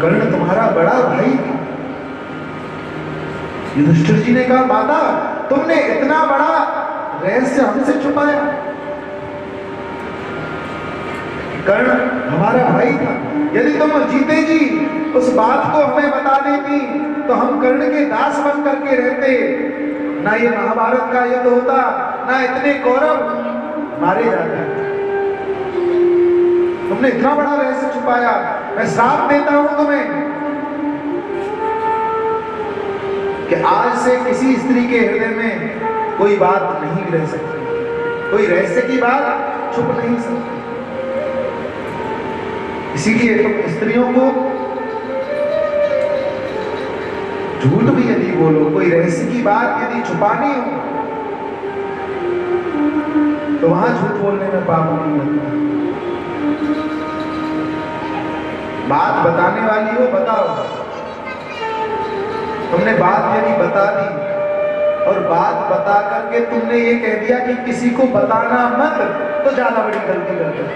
कर्ण तुम्हारा बड़ा भाई था। युधिष्ठिर जी ने कहा, माता तुमने इतना बड़ा रहस्य हमसे छुपाया। कर्ण हमारा भाई था, यदि तुम जीते जी उस बात को हमें बता देती तो हम कर्ण के दास बन करके रहते, ना ये महाभारत का युद्ध होता, ना इतने कौरव मारे जाते। तुमने इतना बड़ा रहस्य छुपाया, मैं श्राप देता हूं तुम्हें कि आज से किसी स्त्री के हृदय में कोई बात नहीं रह सकती, कोई रहस्य की बात छुप नहीं सकती। इसीलिए तुम स्त्रियों को झूठ भी यदि बोलो, कोई रहस्य की बात यदि छुपानी हो, तो वहां झूठ बोलने में पाप नहीं लगता। बात बताने वाली हो बताओ, तुमने बात यदि बता दी और बात बता करके तुमने ये कह दिया कि किसी को बताना मत, तो ज्यादा बड़ी गलती करते हो।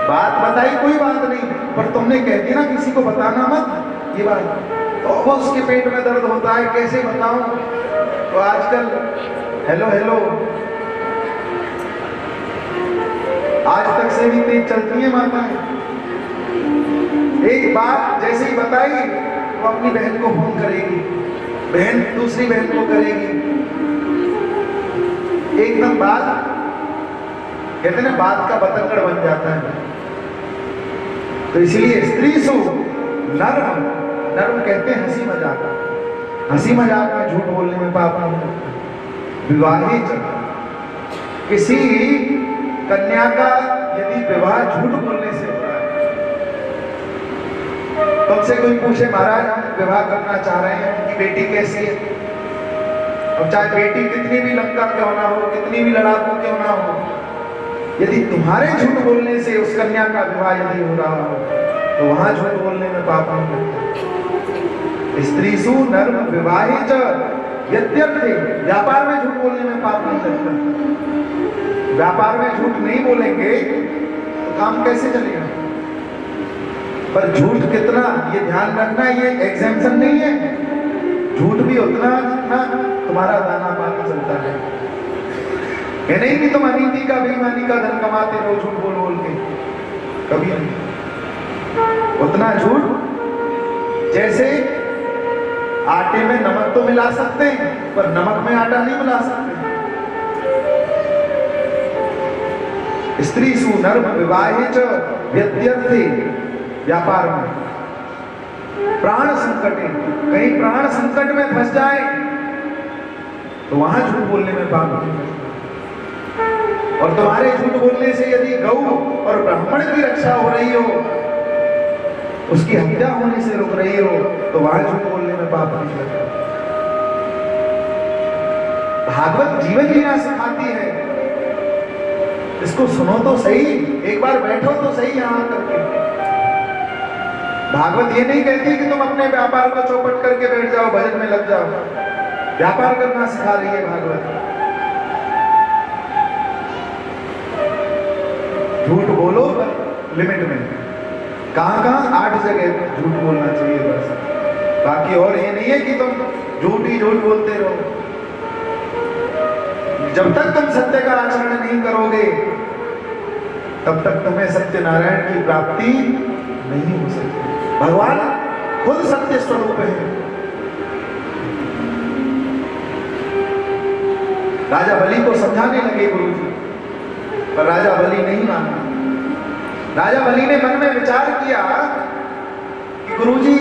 बात बताई कोई बात नहीं, पर तुमने कह दिया ना किसी को बताना मत, ये बात तो वो उसके पेट में दर्द होता है, कैसे बताऊं। तो आजकल हेलो हेलो आज तक से भी तेज चलती है माताएं। एक बात जैसे ही बताई वो अपनी बहन को फोन करेगी, बहन दूसरी बहन को करेगी, एकदम बात कहते ना बात का बतंगड़ बन जाता है। तो इसलिए स्त्री सु नर्म, नर्म कहते हैं हंसी मजाक, हंसी मजाक में झूठ बोलने में पाप नहीं। विवाहित किसी कन्या का यदि विवाह झूठ बोलने से हो रहा है, तुमसे कोई पूछे महाराज हम विवाह करना चाह रहे हैं, उनकी बेटी कैसी है, अब चाहे बेटी कितनी भी लंका क्यों ना हो, कितनी भी लड़ाकू क्यों ना हो, यदि तुम्हारे झूठ बोलने से उस कन्या का विवाह यदि हो रहा हो, तो वहां झूठ बोलने में पाप नहीं लगता। स्त्रीसु नर्म विवाहित यद्यपि, व्यापार में झूठ बोलने में पाप नहीं लगता। व्यापार में झूठ नहीं बोलेंगे तो काम कैसे चलेगा। पर झूठ कितना, ये ध्यान रखना, ये एग्जेम्पशन नहीं है, झूठ भी उतना जितना तुम्हारा दाना पानी चलता है। ये नहीं कि तुम अनीति का बेईमानी का धन कमाते रहो झूठ बोल बोल के, कभी नहीं। उतना झूठ जैसे आटे में नमक तो मिला सकते हैं, पर नमक में आटा नहीं मिला सकते। स्त्री सु नर्म विवाहित व्यत्यर्थे, व्यापार में प्राण संकट, कहीं प्राण संकट में फंस जाए तो वहां झूठ बोलने में पाप नहीं। और तुम्हारे झूठ बोलने से यदि गौ और ब्राह्मण की रक्षा हो रही हो, उसकी हत्या होने से रुक रही हो, तो वहां झूठ बोलने में पाप नहीं लगता। भागवत जीवन जीना सिखाती है, इसको सुनो तो सही, एक बार बैठो तो सही यहां करके। भागवत ये नहीं कहती कि तुम अपने व्यापार को चौपट करके बैठ जाओ, भजन में लग जाओ। व्यापार करना सिखा रही है भागवत। झूठ बोलो लिमिट में, कहां कहां 8 जगह झूठ बोलना चाहिए बस, बाकी और ये नहीं है कि तुम झूठ ही झूठ बोलते रहो। जब तक तुम सत्य का आचरण नहीं करोगे तब तक तुम्हें सत्यनारायण की प्राप्ति नहीं हो सकती। भगवान खुद सत्य स्वरूप है। राजा बलि को समझाने लगे गुरु जी, पर राजा बलि नहीं माना। राजा बलि ने मन में विचार किया कि गुरुजी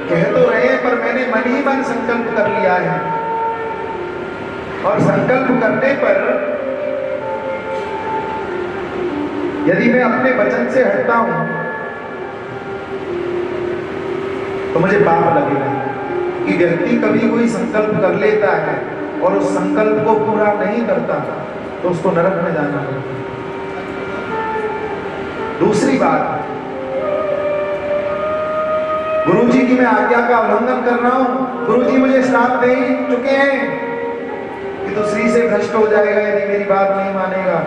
कह तो रहे हैं, पर मैंने मन ही मन संकल्प कर लिया है, और संकल्प करने पर यदि मैं अपने वचन से हटता हूं तो मुझे पाप लगेगा। कि व्यक्ति कभी कोई संकल्प कर लेता है और उस संकल्प को पूरा नहीं करता तो उसको नरक में जाना पड़ता है। दूसरी बात, गुरुजी की मैं आज्ञा का उल्लंघन कर रहा हूं, गुरुजी मुझे श्राप दे चुके हैं कि तो श्री से भ्रष्ट हो जाएगा यदि मेरी बात नहीं मानेगा।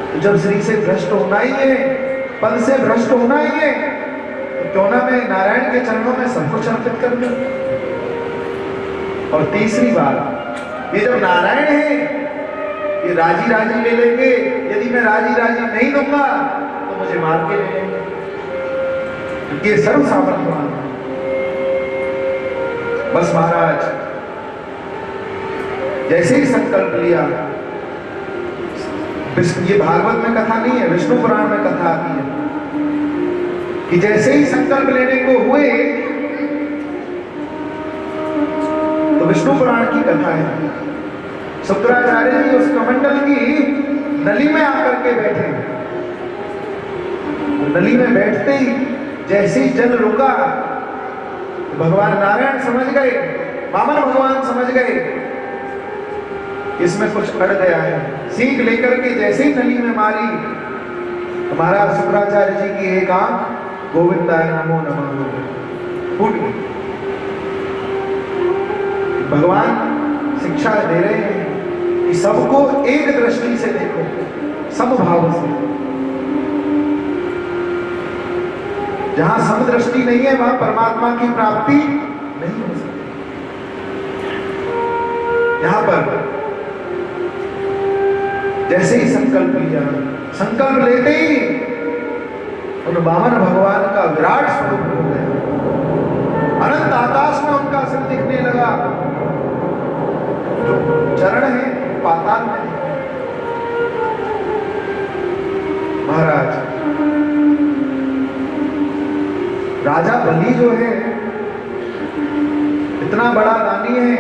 तो जब श्री से भ्रष्ट होना ही है, पद से भ्रष्ट होना ही है, तो क्यों ना मैं नारायण के चरणों में सब कुछ अर्पित कर दूं। और तीसरी बात, ये जब नारायण है ये राजी राजी ले लेंगे, यदि मैं राजी राजी नहीं दूंगा तो मुझे मार के ले लेंगे, क्योंकि ये सर्व सामर्थ्यवान है। बस महाराज जैसे ही संकल्प लिया, ये भागवत में कथा नहीं है, विष्णु पुराण में कथा आती है कि जैसे ही संकल्प लेने को हुए, तो विष्णु पुराण की कथा है, शुक्राचार्य जी उस कमंडल की नली में आकर के बैठे। नली में बैठते ही जैसे ही जल रुका, भगवान नारायण समझ गए, वामन भगवान समझ गए इसमें कुछ अड़ गया है। सीख लेकर के जैसे ही नली में मारी, हमारा शुक्राचार्य जी की एक आंख गोविंदाय नमो नमः। फूट गई। भगवान शिक्षा दे रहे हैं कि सबको एक दृष्टि से देखो, समभाव से। जहां समदृष्टि नहीं है वहां परमात्मा की प्राप्ति नहीं हो सकती। यहां पर जैसे ही संकल्प लिया, संकल्प लेते ही उन वामन भगवान का विराट स्वरूप हो गया। अनंत आकाश में उनका सिर दिखने लगा। जो चरण है पाताल में। महाराज राजा बलि जो है इतना बड़ा दानी है,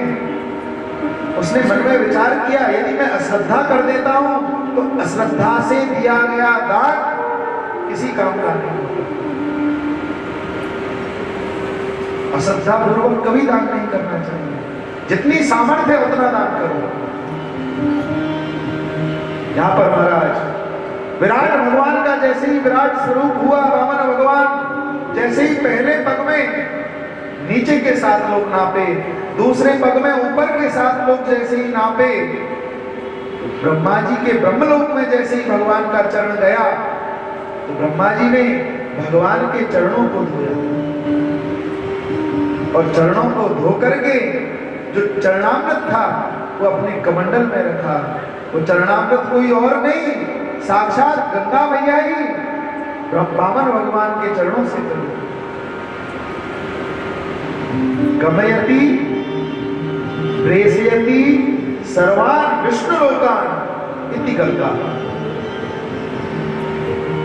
उसने मन में विचार किया यदि मैं अश्रद्धा कर देता हूं तो अश्रद्धा से दिया गया दान किसी काम का नहीं होता। अश्रद्धा पूर्वक कभी दान नहीं करना चाहिए। जितनी सामर्थ्य है उतना दान करो। यहां पर महाराज विराट भगवान का जैसे ही विराट स्वरूप हुआ, वामन भगवान जैसे ही पहले पग में नीचे के 7 लोग नापे, दूसरे पग में ऊपर के 7 लोग जैसे ही नापे, ब्रह्मा जी के ब्रह्मलोक में जैसे ही भगवान का चरण गया तो ब्रह्मा जी ने भगवान के चरणों को धोया और चरणों को धो करके जो चरणामृत था वो अपने कमंडल में रखा। वो चरणामृत कोई और नहीं, साक्षात गंगा मैया ही वामन भगवान के चरणों से चली। गमयति प्रेषयति सर्वान विष्णु लोकान इति गंगा।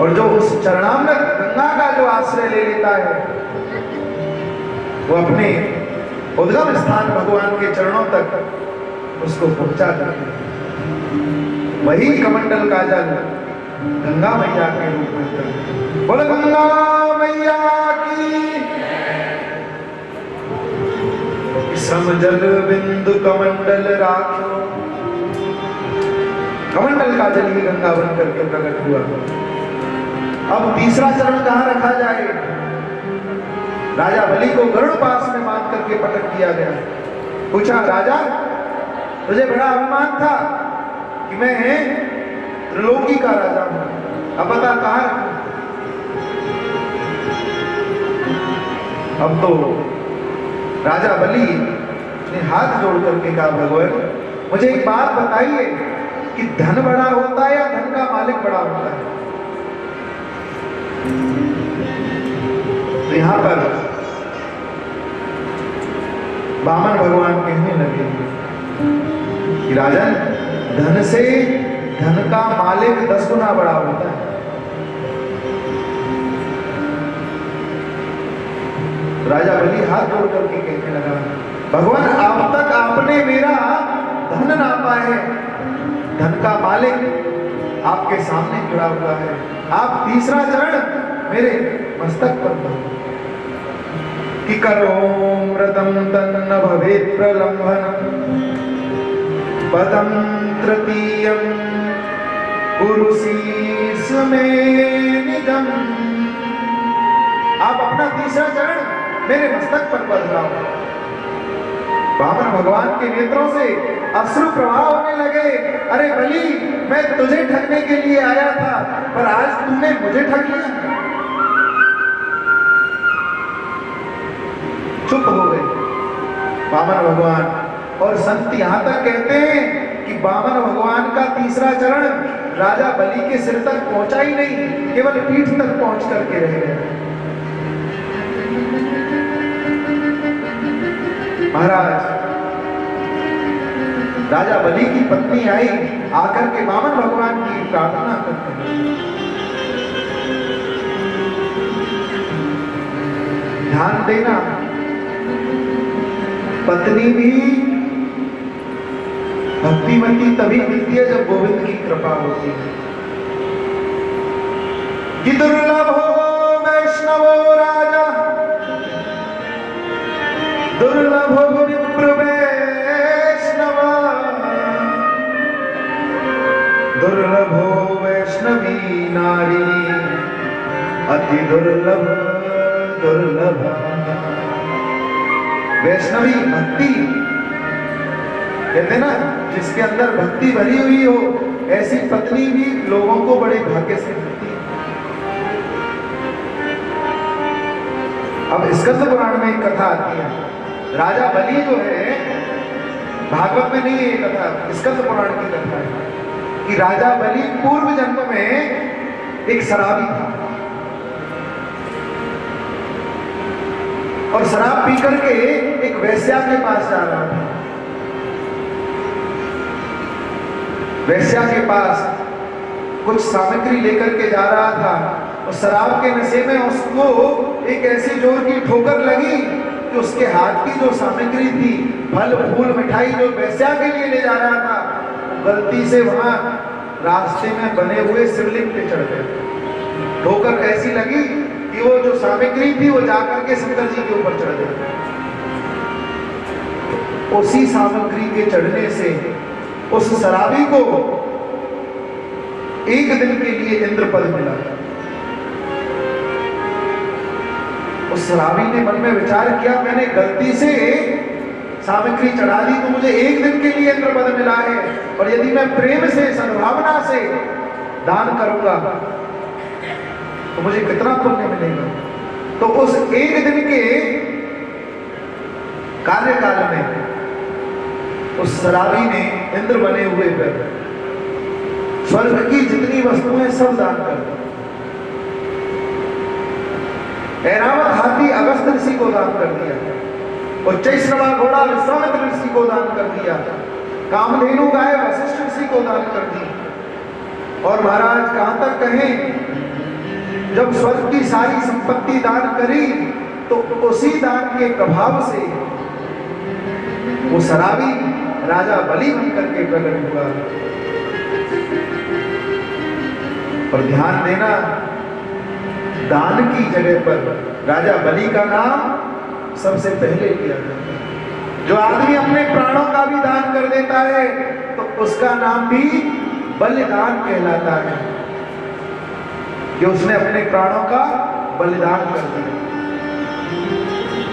और जो उस चरणामृत गंगा का जो आश्रय ले लेता है वो अपने उद्गम स्थान भगवान के चरणों तक उसको पहुंचा देता है। वही कमंडल का जल गंगा मैया के रूप में बोल गंगा मैया की। समजल बिंदु कमंडल राखो। कमंडल का जल ही गंगा बन करके प्रकट हुआ। अब तीसरा चरण कहां रखा जाए? राजा बलि को गरुड़ पास में बांध करके पटक दिया गया। पूछा, राजा तुझे बड़ा अभिमान था कि मैं त्रिलोकी का राजा हूं, अब बता कहां रखूं? अब तो राजा बलि ने हाथ जोड़ करके कहा, भगवान मुझे एक बात बताइए कि धन बड़ा होता है या धन का मालिक बड़ा होता है? तो यहां पर वामन भगवान कहने लगे कि राजन, धन से धन का मालिक 10 गुना बड़ा होता है। राजा बलि हाथ जोड़ करके कहने लगा, भगवान अब तक आपने मेरा धन नापा है, धन का मालिक आपके सामने खड़ा हुआ है, आप तीसरा चरण मेरे मस्तक पर दो कि करो मृदम तन्न भवेत् प्रलंबनम पदम तृतीयम पुरुषीस में निदम। आप अपना तीसरा चरण मेरे मस्तक पर बदलाओ। वामन भगवान के नेत्रों से अश्रु प्रवाह होने लगे। अरे बलि, मैं तुझे ठगने के लिए आया था पर आज तुमने मुझे ठग लिया। चुप हो गए वामन भगवान। और संत यहां तक कहते हैं कि वामन भगवान का तीसरा चरण राजा बलि के सिर तक पहुंचा ही नहीं, केवल पीठ तक पहुंच करके रह गए। महाराज राजा बलि की पत्नी आई, आकर के वामन भगवान की प्रार्थना करते हैं, ध्यान देना पत्नी भी भक्तिमती तभी मिलती है जब गोविंद की कृपा होती है। कि दुर्लभ हो वैष्णवो राजा, दुर्लभ हो विप्र वैष्णवा, दुर्लभ हो वैष्णवी नारी, अति दुर्लभ दुर्लभ। वैष्णवी भक्ति कहते ना, जिसके अंदर भक्ति भरी हुई हो ऐसी पत्नी भी लोगों को बड़े भाग्य से मिलती है। अब स्कंद पुराण में एक कथा आती है, राजा बलि जो है, भागवत में नहीं है ये कथा, स्कंद पुराण की कथा है कि राजा बलि पूर्व जन्म में एक शराबी था और शराब पी करके एक वेश्या के पास जा रहा था। वेश्या के पास कुछ सामग्री लेकर के जा रहा था और शराब के नशे में उसको एक ऐसी जोर की ठोकर लगी कि उसके हाथ की जो सामग्री थी, फल फूल मिठाई जो वेश्या के लिए ले जा रहा था, गलती से वहां रास्ते में बने हुए शिवलिंग पे चढ़ गए। ठोकर ऐसी लगी कि वो जो सामग्री थी वो जाकर के शंकर जी के ऊपर चढ़ गई। उसी सामग्री के चढ़ने से उस शराबी को एक दिन के लिए इंद्रपद मिला। उस शराबी ने मन में विचार किया, मैंने गलती से सामग्री चढ़ा दी तो मुझे एक दिन के लिए इंद्रपद मिला है, और यदि मैं प्रेम से सद्भावना से दान करूंगा तो मुझे कितना पुण्य मिलेगा। तो उस एक दिन के कार्यकाल में उस शराबी ने इंद्र बने हुए पर स्वर्ग की जितनी वस्तुएं सब दान कर दी। ऐरावत हाथी अगस्त ऋषि को दान कर दिया, और चैश्रवा घोड़ा विश्वामित्र ऋषि को दान कर दिया, कामधेनु गाय वशिष्ठ ऋषि को दान कर दी। और महाराज कहां तक कहें, जब स्वर्ग की सारी संपत्ति दान करी तो उसी दान के प्रभाव से वो शराबी राजा बलि बनकर के प्रकट हुआ। और ध्यान देना, दान की जगह पर राजा बलि का नाम सबसे पहले लिया जाता है। जो आदमी अपने प्राणों का भी दान कर देता है तो उसका नाम भी बलिदान कहलाता है, कि उसने अपने प्राणों का बलिदान कर दिया।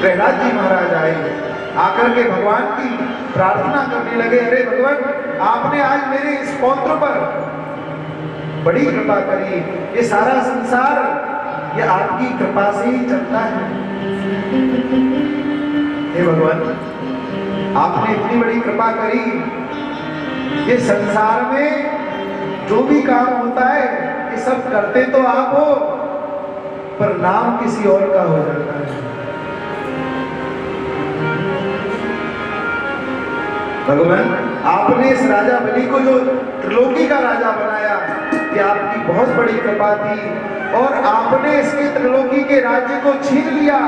प्रहलाद जी महाराज आए, आकर के भगवान की प्रार्थना करने लगे, अरे भगवान आपने आज मेरे इस पौत्र पर बड़ी कृपा करी, ये सारा संसार ये आपकी कृपा से ही चलता है। हे भगवान, आपने इतनी बड़ी कृपा करी, ये संसार में जो भी काम होता है ये सब करते तो आप हो, पर नाम किसी और का हो जाता है। भगवान, आपने इस राजा बलि को जो त्रिलोकी का राजा बनाया, ये आपकी बहुत बड़ी कृपा थी, और आपने इसके त्रिलोकी के राज्य को छीन लिया,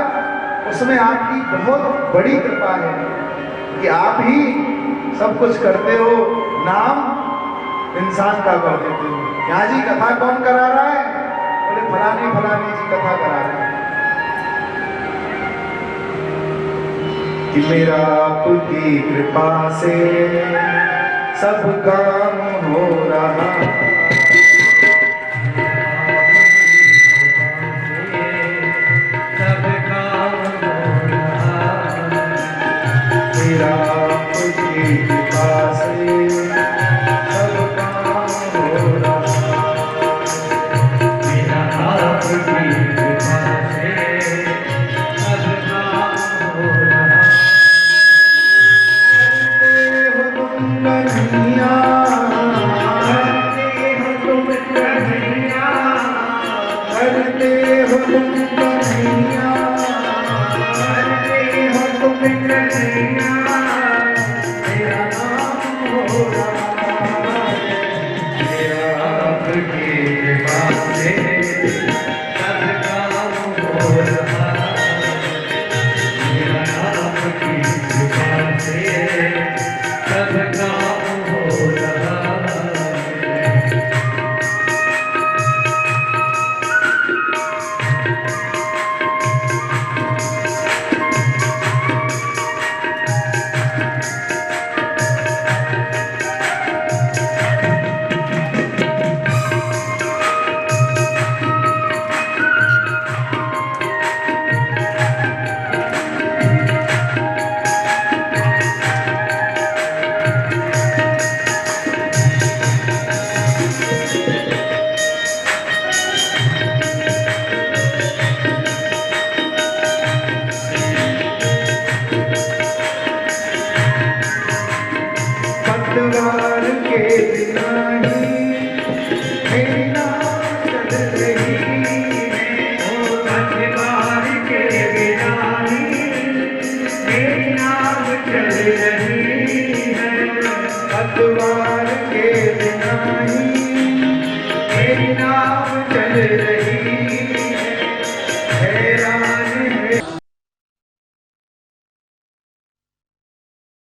उसमें आपकी बहुत बड़ी कृपा है कि आप ही सब कुछ करते हो, नाम इंसान का कर देते हो। यहाँ जी कथा कौन करा रहा है? बोले फलाने फलाने जी कथा करा रहे हैं कि मेरा आपकी कृपा से सब काम हो रहा, सब काम हो रहा, मेरा आपकी कृपा से सब काम हो रहा, मेरा आपकी कृपा से सब काम हो रहा। करते हो तुम कन्हैया, मेरा नाम नाव चल रही है।